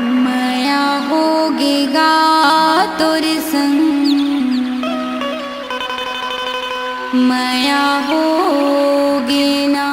माया होगेगा तोर संग, माया होगे ना।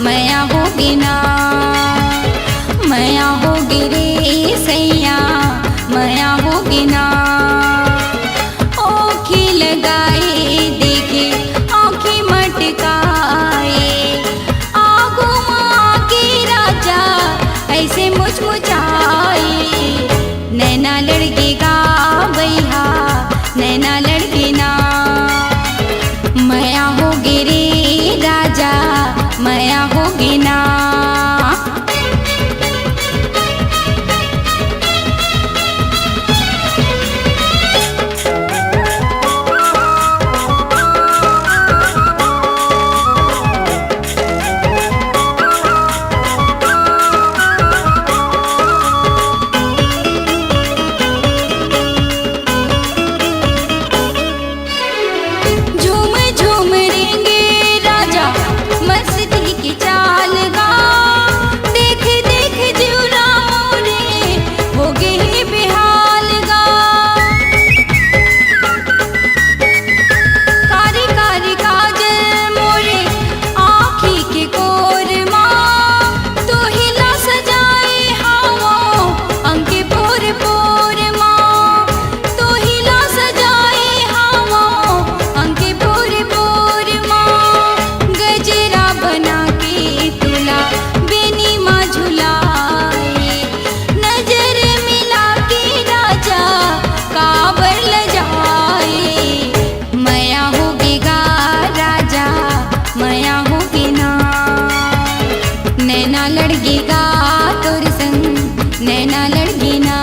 माया होगी ना, माया होगी रे सैया, माया होगी ना। ओखी लगाए देखे आँखी मटकाए, आगो माँ के राजा ऐसे मुचमुचाए। नैना लड़केगा भैया, नैना लड़के ना। माया होगी रे राजा, माया होगी ना। झूम झूम रेंगे राजा मस्ती की चाल गा, देख देख जीवना मोरे हो गए बेहाल गा। कारी कारी काजल मोरे आँखी के कोरमा, तो हिला सजाए हावो अंके पोर पोर माँ, तो हिला सजाए हावो अंके पोर पोर माँ। गजरा बना के तुला बेनी माँ झुलाए, नजर मिला के राजा काबर ल जाए। माया होगेगा राजा, माया होगी ना। नैना लड़गेगा तोर संग, नैना लड़गी ना।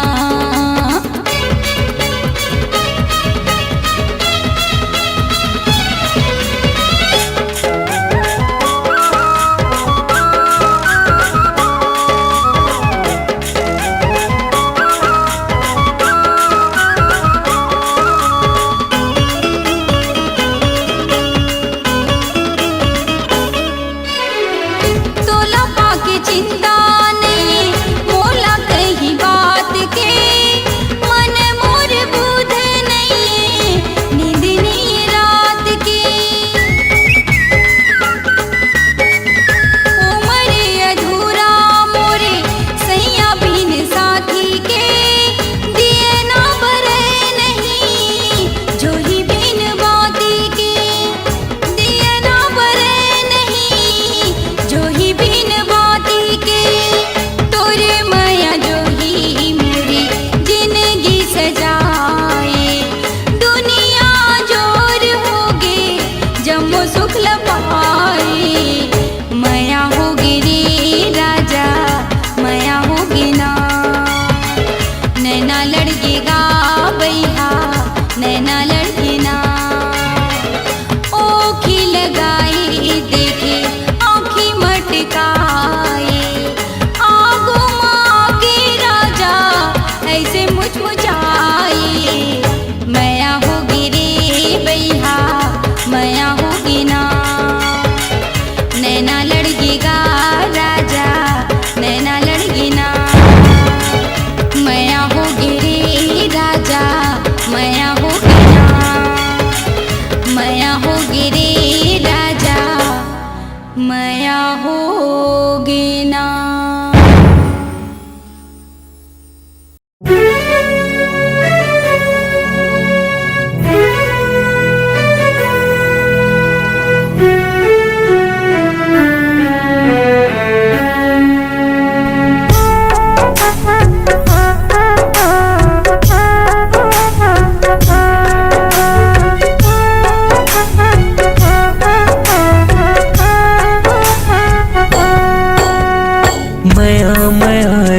तोला पाके चिंता नहीं मोला कही बात के, मन मोर बुध नहीं नींद नहीं रात के। उमर अधूरा मोरे सैया बिन साथी के, दिए ना भरे नहीं जोही बिन बाती के, दिए ना भरे नहीं जोही बिन बाती के। तोरे माया जोही मोरी जिंदगी सजाए, दुनिया जोर होगे जम्मो सुख लपाए। माया होगी रे राजा, माया होगी ना। नैना लड़केगा भैया, नैना लड़के ना। ओखी लगाए देखे आँखी मटकाए, आगो माँ के राजा ऐसे मुचमुचाए। माया होगी रे भैया, माया होगी ना। नैना लड़केगा राजा, नैना लड़गी ना। माया होगी रे राजा, माया होगी ना। माया होगी रे राजा, माया होगी ना।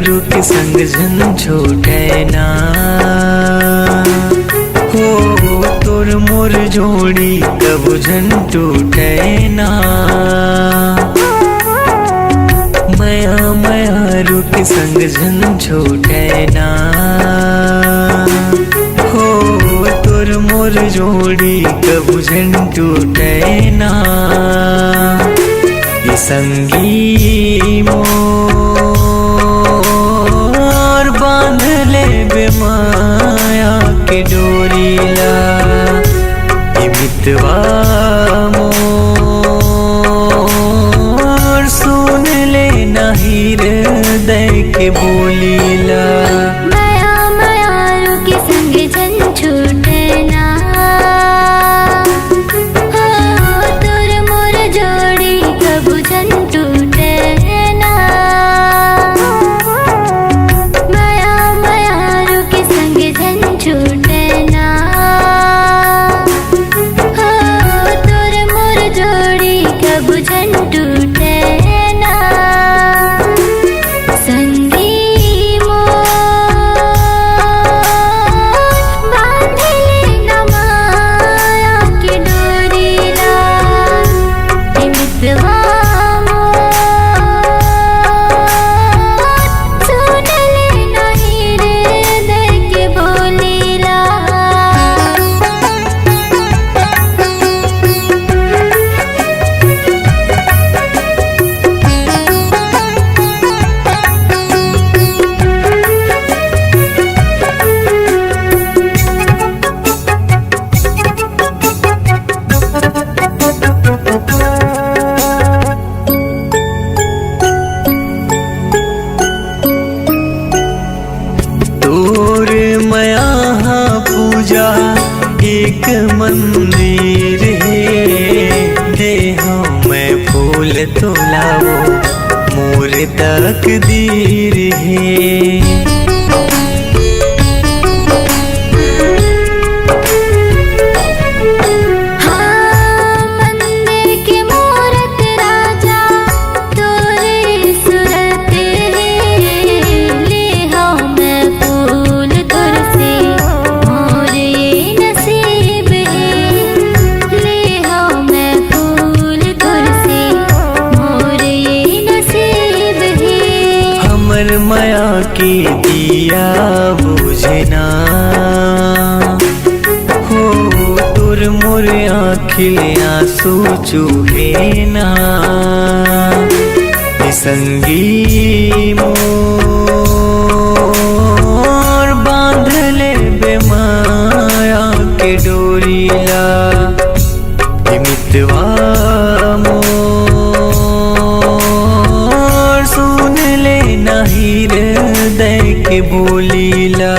रुक के संग जन छोटे ना हो तोर मोर जोड़ी कब जन टूटे ना माया मायारू के संग जन छोटे ना हो तोर मोर जोड़ी कब जन टूटे ना ये संगी मोर बांध ले बेमाया के डोरीला ये मितवा मोर सुन ले नहीं हृदय के बोलीला माया मायारू के संग जन छूटे ना हो तोर मोर जोड़ी कब जन टूटे ना माया मायारू के संग जन छूटे ना हो तोर मोर जोड़ी कब जन टूटे ना संगी मोर बांध लेना माया की डोरीला ये मितवा मोर सुन लेना हृदय के बोलीला तोर मया पूजा एक मंदिर है देहो मैं फूल तोलाओ मोर तकदीर है हाँ मंदिर के मूरत राजा तोरे सूरत ले हो मैं फूल तुर से मोर ये नसीब है ले हो मैं फूल तुर से मोर ये नसीब है हमर माया की दिया बुझना हो तोर मोर आँखिल आंसू चूहे ना ये संगी मोर बांध ले बेमाया के डोरीला ये मितवा मोर सुन ले नहीं हृदय के बोलीला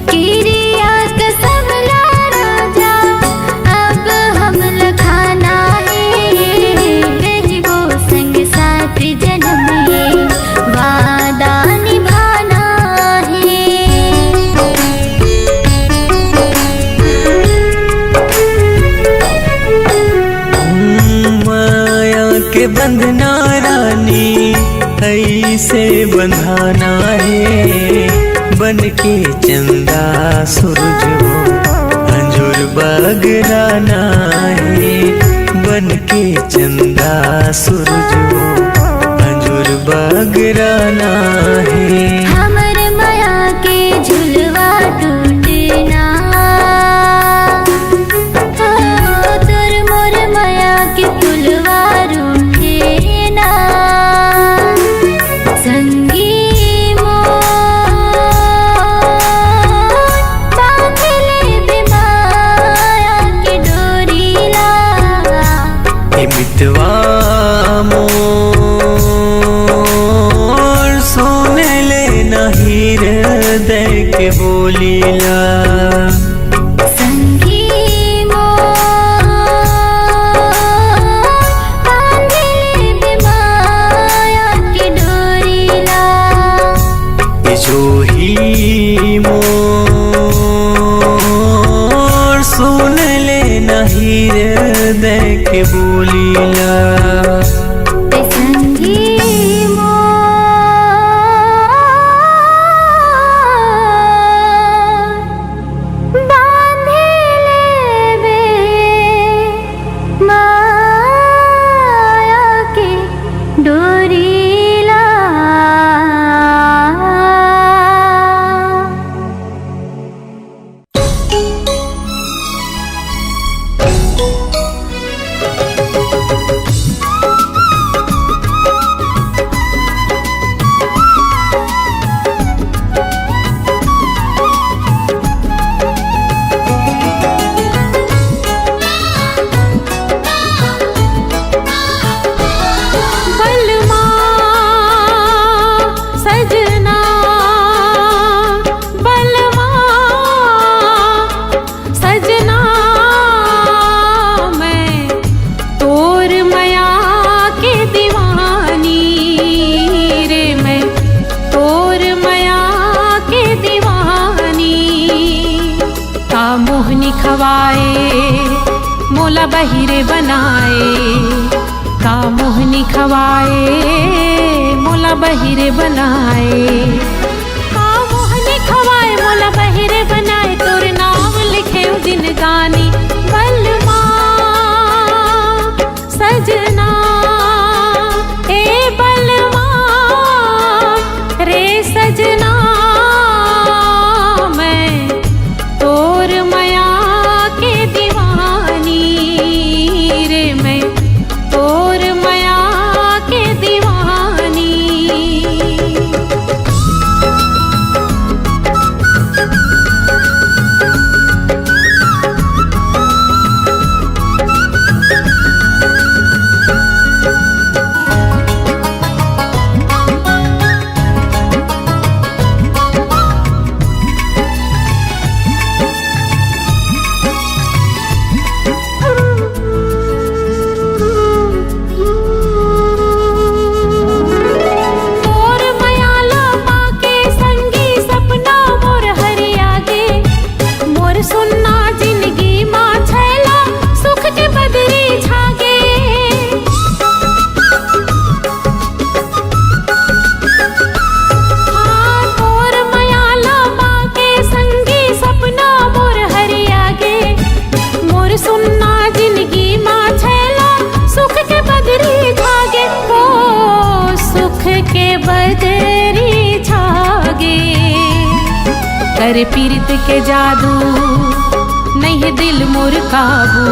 किरिया कसम ला राजा अब हम लखाना है रहिबो संग साथ जन्म है वादा निभाना माया के बंधना रानी ऐसे बंधाना है बन के चंदा सूरज हो अंजुर बगराना है बन के चंदा सूरज हो अंजुर बगराना है हमर माया के झुलवा टूटना हो तोर मोर माया के पुलवा रूठना संगी मोर बांध ले बेमाया के डोरीला ये मितवा मोर सुन ले हृदय के बोलीला। संगी मोर बांधिले बेमाया के डोरीला। जोही मोर सुन ले नहीं हृदय के बोलीला। संगी मोर बांधिले बेमाया के डोरीला। बलमा सजना बलमा सजना मैं तोर माया के दीवानी रे। मैं तोर माया के दीवानी। का मोहनी खवाए मोला बहिरे बनाए। का मोहनी खवाए मोला बहिरे बनाए। का मोहनी खवाए मोला बहिरे बनाए। तोर नाम लिखे दिन गानी। बलमा सजना ए बलमा रे सजना मैं तोर माया के दीवानी रे। मैं तोर माया के दीवानी। तोर मायाला पाके संगी सपना मोर हरिया गे। मोर सुन्ना जिंदगी माँ छैला सुख के बदरी छागे। हाँ तोर मायाला पाके संगी सपना मोर हरिया गे। मोर सुन्ना जिंदगी माँ छैला सुख के बदरी छागे। ओ सुख के बदरी छागे। कर पीरत के जादू नहीं है दिल मोर काबू।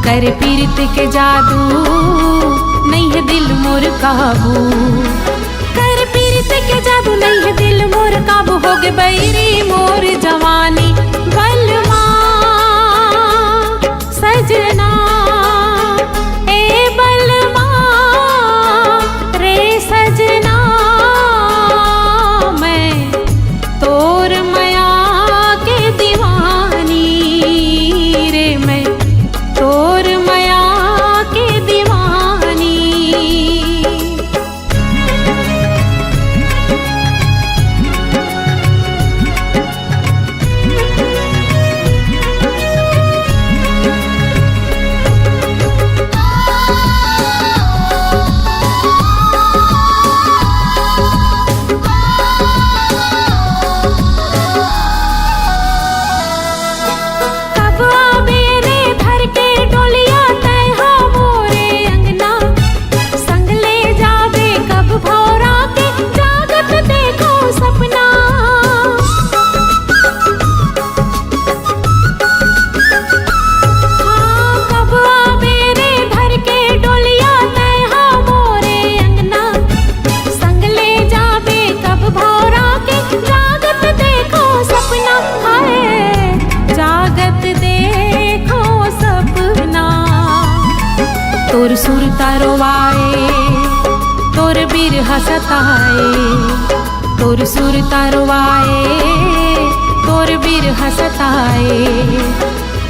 कर पीरत के जादू नहीं है दिल मोर काबू। कर पीरत के जादू नहीं है दिल मोर काबू। हो गे बैरी मोर जवानी। बलमा सजना ए बलमा रे सजना मैं तोर माया के दीवानी रे। मैं तोर माया के दीवानी। तोर सुरता रोवाए, तोर बिरहा सताए, तोर सुर तरवाए तोर बिरह सताए,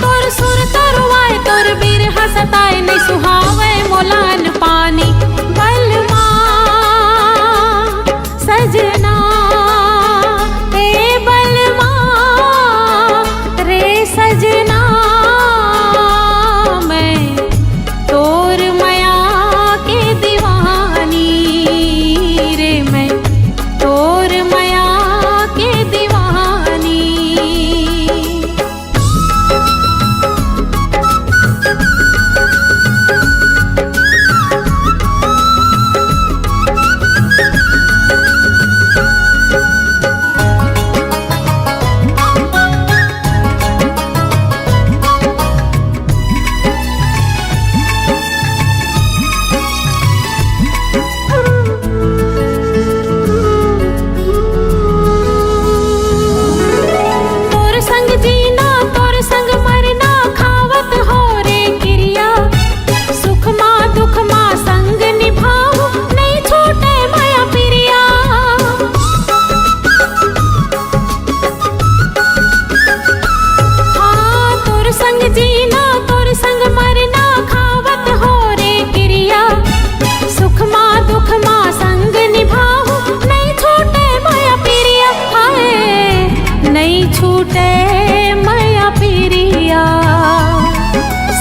तोर सुर तरवाए तोर बिरह सताए, नहीं सुहावे मोलान पानी बलमा सजना ए बलमा रे सजना। मैं तोर माया के दीवानी रे, मैं तोर माया के दीवानी। तोर संग जीना तोर संग मरना खावत हो रे क्रिया, सुख माँ दुख माँ संग निभाऊं नहीं छूटे माया प्रिया। हाँ तोर संग जीना तोर संग मरना खावत हो रे क्रिया, सुख माँ दुख माँ संग निभाऊं नहीं छूटे माया प्रिया। हाय नहीं छूटे माया प्रिया।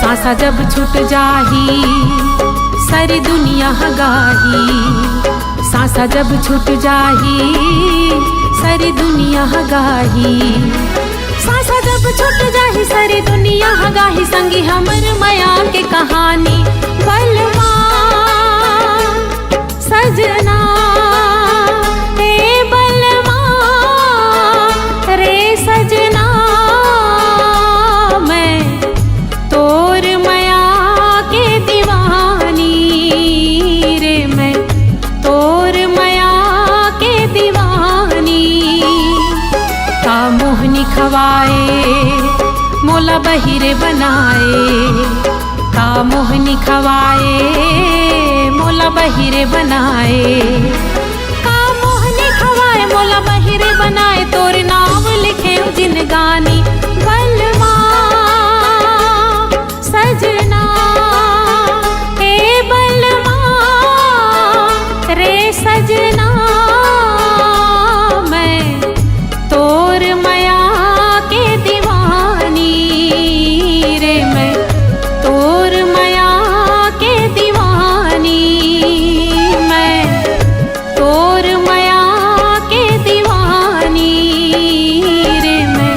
सांसा जब छूट जाही सारी दुनिया हगाही, सांसा जब छूट जाही सारी दुनिया हगाही, सांसा जब छूट जाही सारी दुनिया हगाही। संगी हमर माया के कहानी बलमा सजना ए बलमा रे सजना। मैं तोर माया के दीवानी रे, मैं तोर माया के दीवानी। का मोहनी खवाए मोला बहिरे बनाए, का मोहनी खवाए मोला बहिरे बनाए, का मोहनी खवाए मोला बहिरे बनाए। तोर नाम लिखे जिनगानी बलमा सजना ए बलमा रे सजना। मैं तोर माया के दीवानी रे, मैं तोर माया के दीवानी। मैं तोर माया के दीवानी रे, मैं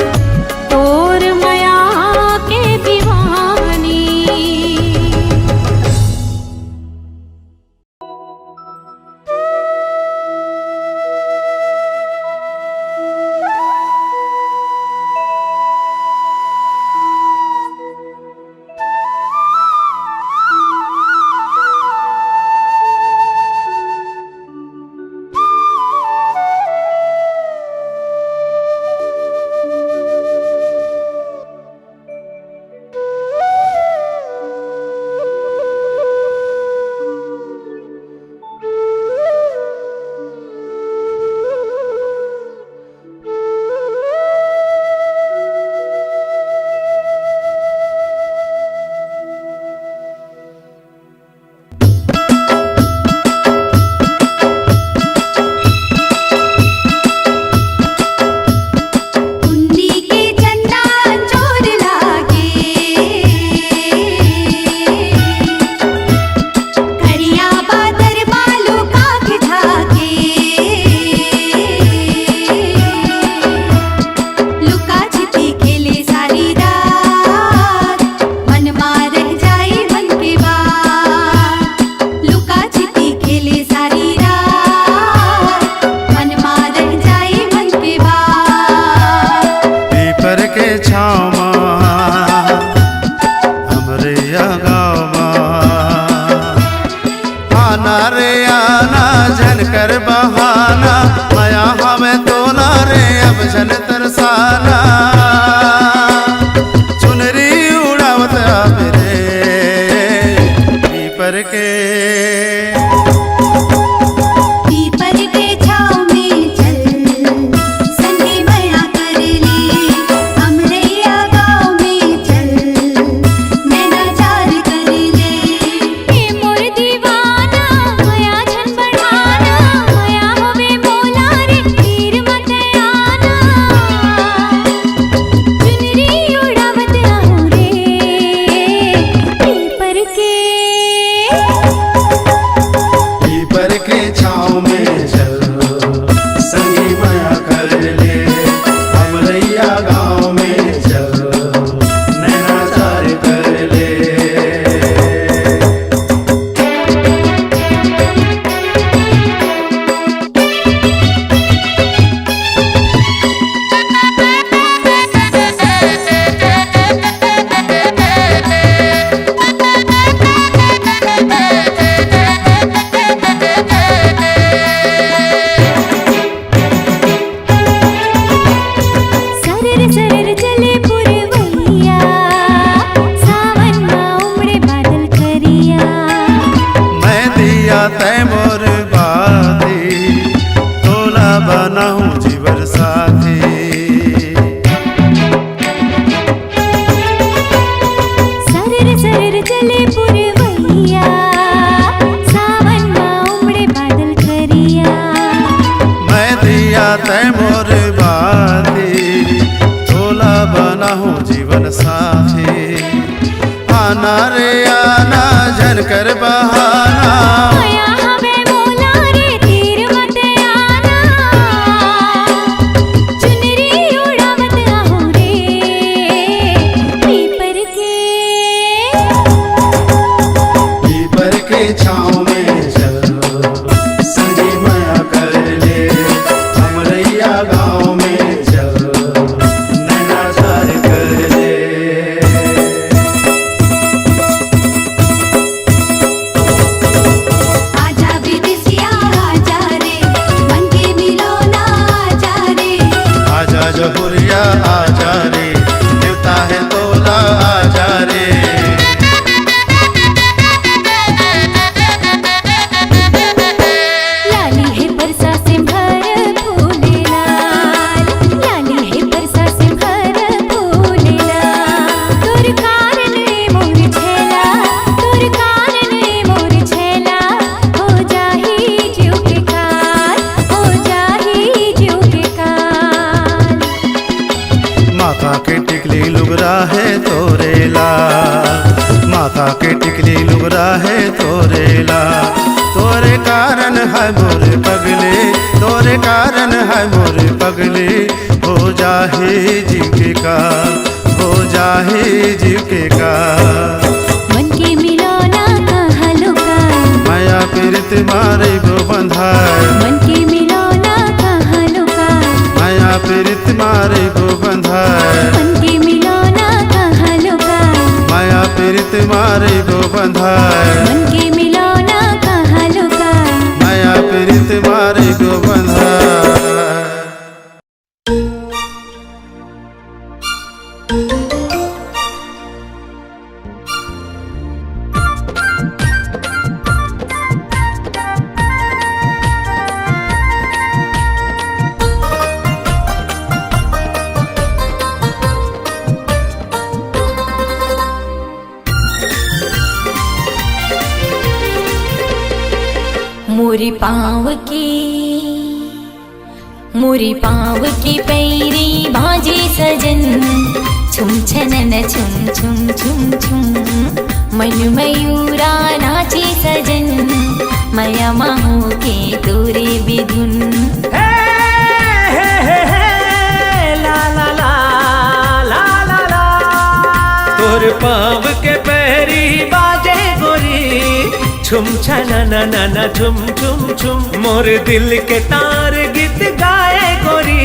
बरसाती। सरर सरर चले पुरवैया, सावन में उमड़े बादल करिया। मैं दिया तय मोर बाती, तोला बना हूँ जीवन साथी। आना रे आना झन कर बहाना, आया हमें मोला रे तीर मत आना। चुनरी उड़ावत आहूँ रे पीपर के छाँव में चलो संगी माया कर ले। हमरैया गाँव में चलो नैनाचार कर ले। आजा विदेशिया आजा रे, मन के मिलो ना आजा रे। आजा जहुरिया आजा रे, देवता है तोला आजा रे। लाली है बरसा से भर फूले लाल, लाली है बरसा से भर फूले लाल। तोर कारण मोर छेला, तोर कारण मोर छेला। हो जाही जीव के काल, हो जाही जीव के काल। माथा के टिकली लुगरा है तोरे लाल, माथा के टिकली लुगरा है तोरे लाल। तोरे कारण है मोर पगले, तोरे कारण है मोर पगले। हो जाहे जीव के काल, हो जाहे जीव के काल। मन के मिलौना कहाँ लुकाए, माया पीड़ित मारे गो बंधाए। मन के मिलौना कहाँ लुकाए। माया पीड़ित मारे गो बंधाए। मन के मिलौना कहाँ लुकाए, माया पीड़ित मारे गो बंधाए। मन के मिलौना कहाँ लुकाए। माया पीड़ित मारे गो बंधाए। मोरी पाँव की पैरी बाजे सजन। छुम छनन छुम छुम छुम छुम, मन मयूरा नाचे सजन। मया माहू के तोरे बिधुन। तोर पाँव के पैरी बाजे गोरी, छुम छनन छुम छुम छुम। मोर दिल के तार गीत गाए गोरी,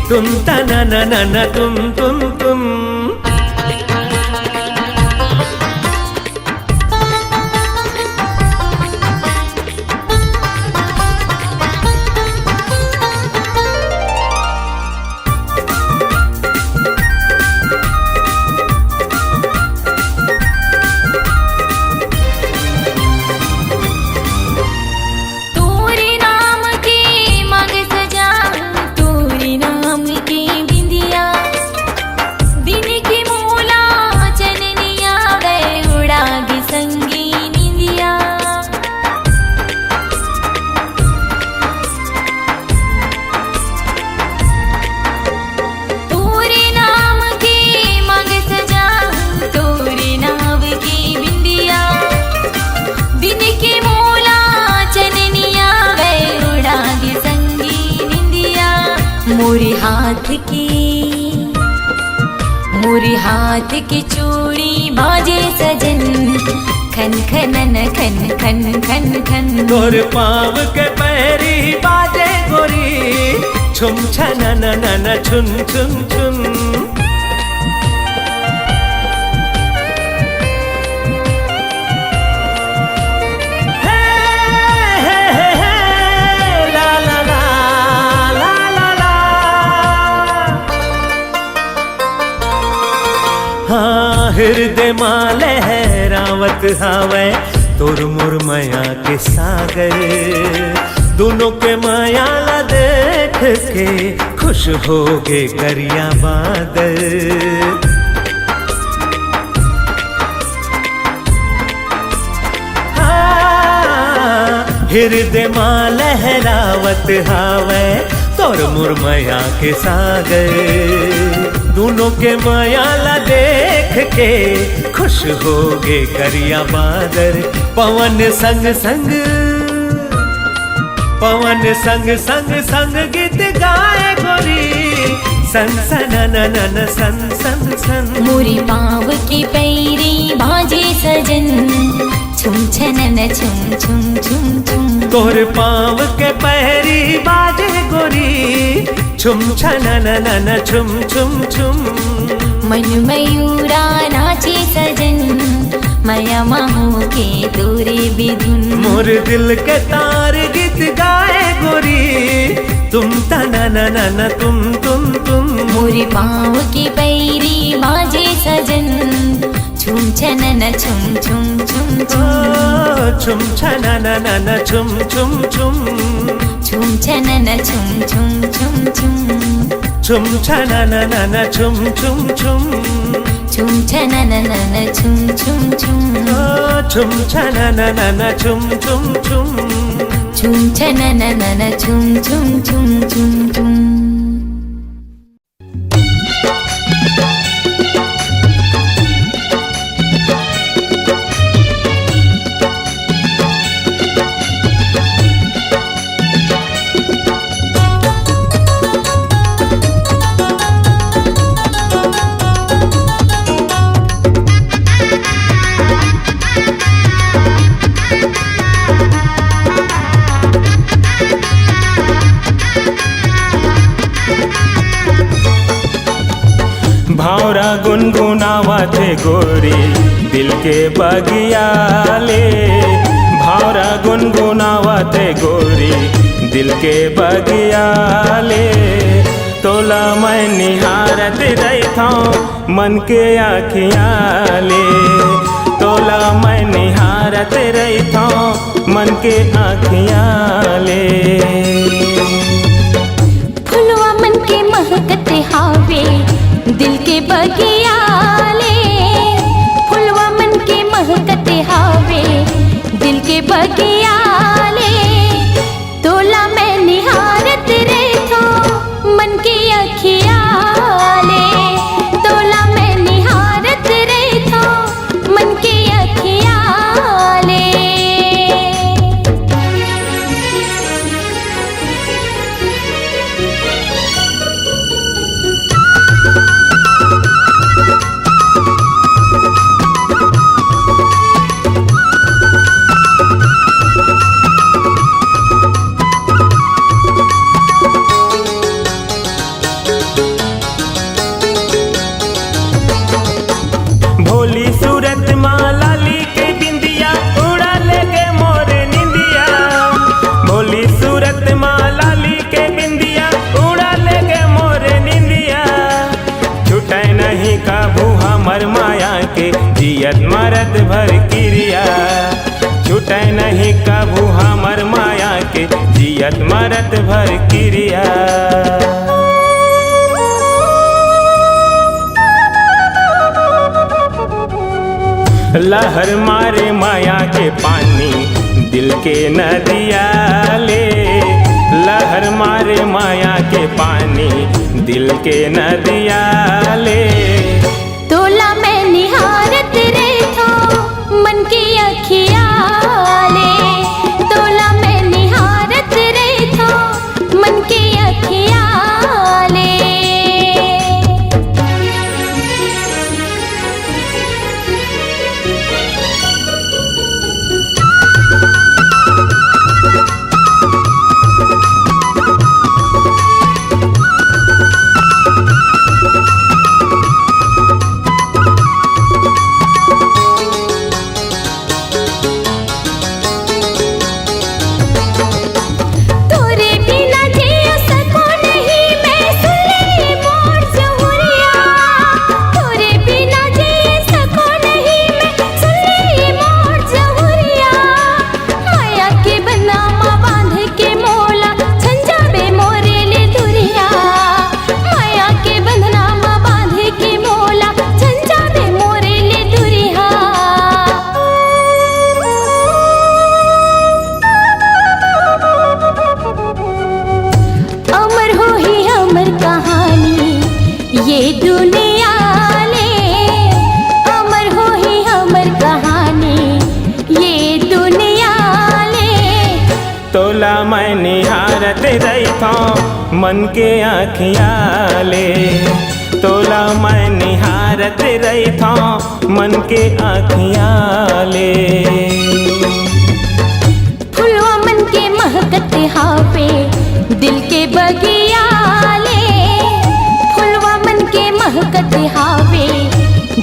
तुम तनन तुम तुम तुम। तोरे नाम की मांग सजाऊं, तोरे नाम की बिंदिया। दिन की मूला चननिया गए उड़ागी संगी निंदिया। तोरे नाम की मांग सजाऊं, तोरे नाम की बिंदिया। दिन की मूला चननिया गए उड़ागी संगी निंदिया। मोरे हाथ की चूड़ी बाजे सजन। खन खनन खन खन खन खन। तोर पाँव के पैरी बाजे गोरी, छुम छनन छुन छुन छुन। हृदय माँ लहरावत हावे तोर मोर माया के सागर। दोनों के माया ला देख के खुश होगे करिया बादल। हृदय मां लहरावत हावे तोर मुरमया के सागर। दोनों के माया ला देख के खुश होगे करिया बादर। पवन संग संग पवन संग संग संग गीत गाए गोरी। सन सन नन सन सन सन। मोरी पाँव की पैरी बाजे सजन, छुम छनन छुम छुम छुम छुम। तोर पाँव के पैरी बाजे गोरी, छुम छनन नन छुम छुम छुम। मन मयूरा नाचे सजन, माया माहो के तोरे बिधुन। मोर दिल के तार गीत गाए गोरी, तुम तना न तुम तुम। मोरी पाँव की पैरी बाजे सजन, छुम छनन छुम छुम छुम छुम। छुम छनन न छुम छुम छुम। छुम छनन छुम छुम छुम छुम। छुम छनन न छुम छुम छुम। छुम छनन छुम छुम छुम। छुम छनन न छुम छुम छुम। छुम छनन छुम छुम छुम छुम छुम। भावरा गुनगुनावते गोरी दिल के बगिया ले। भावरा गुनगुनावते गोरी दिल के बगिया ले। तोला मैं निहारत रहता मन के आँखियाँ ले। तोला मैं निहारत रहता मन के आँखियाँ ले। फुलवा मन के महकते हावे दिल के बगिया ले। फुलवा मन के महकते हावे दिल के बगिया ले। तोला मैं निहारत रहता मन की अखिया ले। तोला मैं निहारत रहता मन की अखिया ले। भोली सूरत माँ लाली के बिंदिया उड़ा लेके मोर निंदिया। भोली सूरत माँ लाली के बिंदिया उड़ा लेके मोर निंदिया। छुटे नहीं काबू हमर माया के जियत मरद भर क्रिया। छुटे नहीं काबू हमर माया के जियत मरद भर क्रिया। लहर मारे माया के पानी दिल के नदिया ले। लहर मारे माया के पानी दिल के नदिया ले। तोला मैं निहारत रहता मन की अखिया ले। तोला मैं निहारत रहता मन की अखिया ले। था मन के आँखियाले, तोला मैं निहारत रही था मन के आँखियाले। फुलवा मन के महकत हावे दिल के बगियाले, फुलवा मन के महकत हावे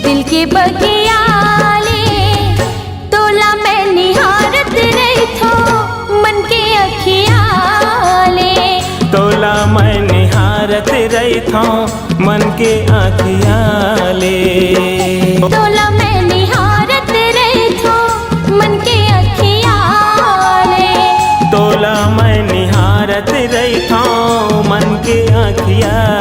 दिल के बगियाले, तोला मैं निहारत रही थो मन के अखियाले, तोला मैं निहारत रही था मन के आँखियाले, तोला मैं निहारत रही थो मन के अखियाले, तोला मैं निहारत रही था मन के आँखियाले।